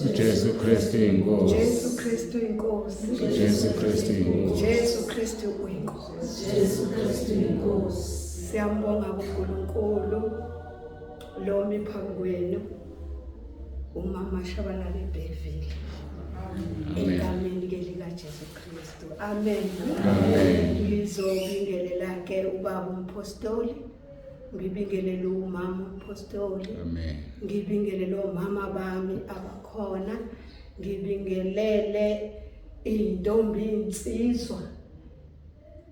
UJESU KRISTU INKOSI. UJESU KRISTU INKOSI. UJESU KRISTU INKOSI. UJESU KRISTU INKOSI. UJESU KRISTU INKOSI. Siyambonga uNkulunkulu lo miphambi kwenu uMaShabalala eBergville. Egameni likaJesu Kristu. Amen. Amen. Ngizobingelela ke ubaba umpostoli. Ngibingelele umama umpostoli. Amen. Ngibingelele omama bami abakhona. Ngibingelele intombi insizwa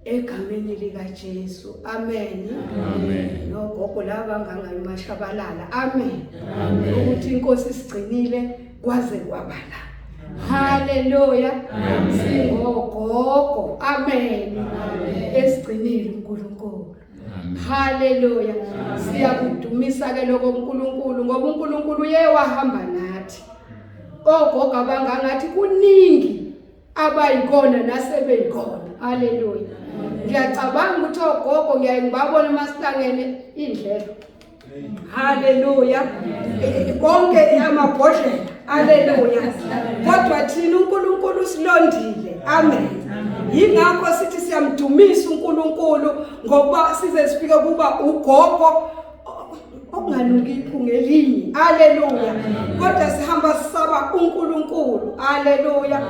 egameni likaJesu. Amen. Amen. Nogogo laba nganga MaShabalala. Amen. Amen. Ukuthi inkosi isigcinile kwaze kwabala. Hallelujah. Singogogo. Amen. Esigcinile uNkulunkulu. Hallelujah. Siyakudumisa ke lokho uNkulunkulu ngoba uNkulunkulu uyewahamba nathi. Ogogo abangangathi kuningi abayikona nasebeyikona. Hallelujah. Ngiyacabanga ukuthi ogogo ngiyayibabona masihlangene indlelo. Hallelujah. Konke amabhodlela. Hallelujah. Kodwa thina uNkulunkulu silondile. Amen. Yingakho sithi siyamdumisa uNkulunkulu ngoba size sifike kuba ugogo okungalungi iphunga elinye. Hallelujah. Kodwa sihamba sisaba uNkulunkulu. Hallelujah.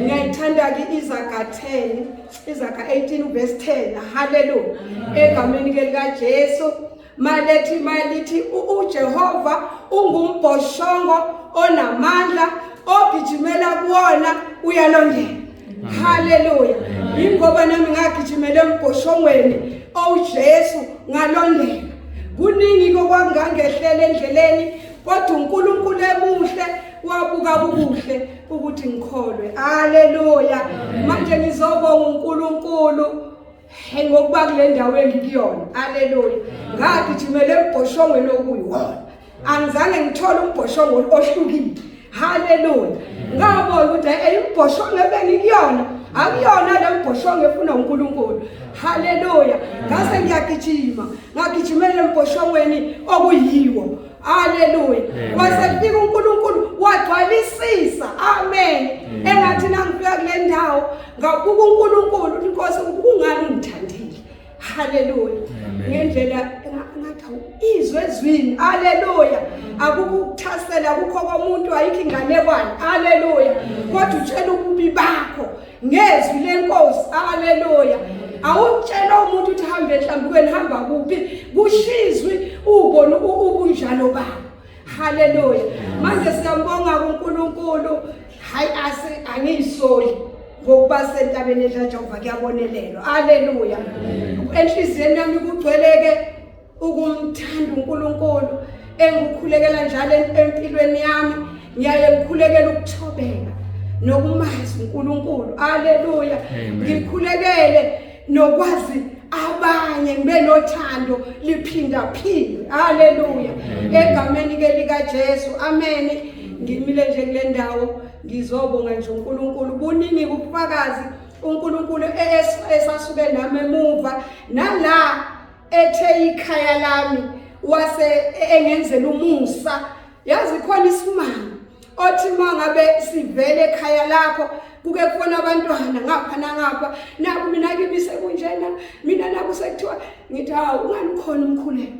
Ngiyayithanda ke Izaga 10, Izaga 18 verse 10. Hallelujah. Egameni likaJesu malithi uJehova ungumbhoshongo onamandla ogijimela kuwona uyalondela. Hallelujah. Ingoba nami ngagijimela embhoshongweni oJesu ngalondela. Kuningi kokwangangehlele endleleni kodwa uNkulunkulu emuhle wabuka kubuhle ukuthi ngikholwe. Hallelujah. Manje ngizobonga uNkulunkulu ngokuba kule ndawo engikuyona. Hallelujah. Ngagijimela embhoshongweni okuyiwona. Angizange ngithole umbhoshongo ohlukile. Hallelujah. Ngabona ukuthi imbhoshongo ebengikuyona akuyona le mbhoshongo efuna uNkulunkulu. Hallelujah. Ngase ngagijimela embhoshongweni okuyiwo. Hallelujah. Wasefika uNkulunkulu wagcwalisisa. Amen. Engathi nangifika kule ndawo ngabuka uNkulunkulu inkosi ukungani ungithandile. Hallelujah. Ngendlela ngathi izwe ezwini. Hallelujah. Akukuthasela akukho komuntu ayikho inganekwane. Hallelujah. Kodwa utshela ububi bakho ngezwi lenkosi. Hallelujah. Awutshela umuntu ukuthi hambe ehlambukweni hamba kuphi kushizwe ubone ubunjalo bakho. Hallelujah. Manje siyambonga uNkulunkulu. Hayi angiyisoli ngokuba sentabeni eJehova kuyabonelelwa. Hallelujah. Enhliziyweni yami kugcweleke ukumthanda uNkulunkulu engikhulekela njalo empilweni yami. Ngiyaye ngikhulekela ukuthobeka. nokumazi uNkulunkulu. Haleluya. Amen. Ngikhulekele nokwazi abanye ngibe nothando liphinda phinde. Haleluya. Egameni ke lika Jesu. Amen. Ngimile nje kule ndawo ngizobonga nje uNkulunkulu. Buningi ubufakazi uNkulunkulu esasuke nami emuva nala ethe ikhaya lami wase engenzela umusa. Yazi khona isimanga othi mangabe sivele ekhaya lakho kuke kufona abantwana ngapha nangapha naku mina kibise kunjena mina naku sekuthiwa ngithi hawu ungani khona umkhuleko.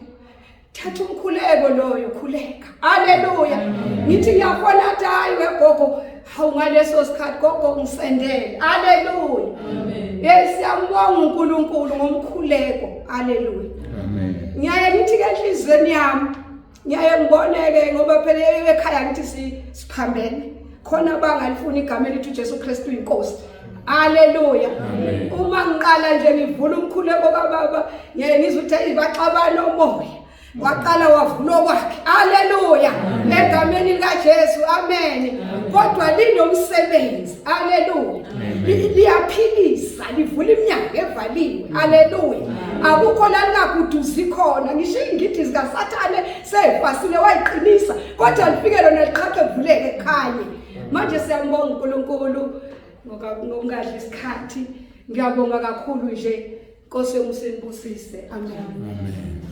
Thatha umkhuleko loyo khuleka. Haleluya. Ngithi ngiyabona athi hayi wegogo hawu ngaleso sikhathi gogo ngisendele. Haleluya. Amen. Yes siyambonga uNkulunkulu ngomkhuleko. Haleluya. Amen. Ngiyaye ngithi ke enhlizweni yami ngiyaye ngiboneke ngoba phela ekhaya ngithi siphambene khona bangalifuna igama elithi uJesu Kristu inkosi. Haleluya. Uma ngiqala nje ngivula umkhuleko kaBaba ngiyaye ngizothi ibaxabana umoya waqala wavula kwakhe. Haleluya. Egameni lika Jesu. Amen. Kodwa linomsebenzi. Haleluya. Liyaphilisa livula iminyango evaliwe. Haleluya. Akukho la lingaguduzi khona ngisho ingithi zika Sathane sefasile wayiqinisa kodwa lifike lona liqhaqhe kuvuleke ekhanye. Manje siyambonga uNkulunkulu ngokungadli isikhathi. Ngiyabonga kakhulu nje Nkosi yomusenibusise. Amen. Amen.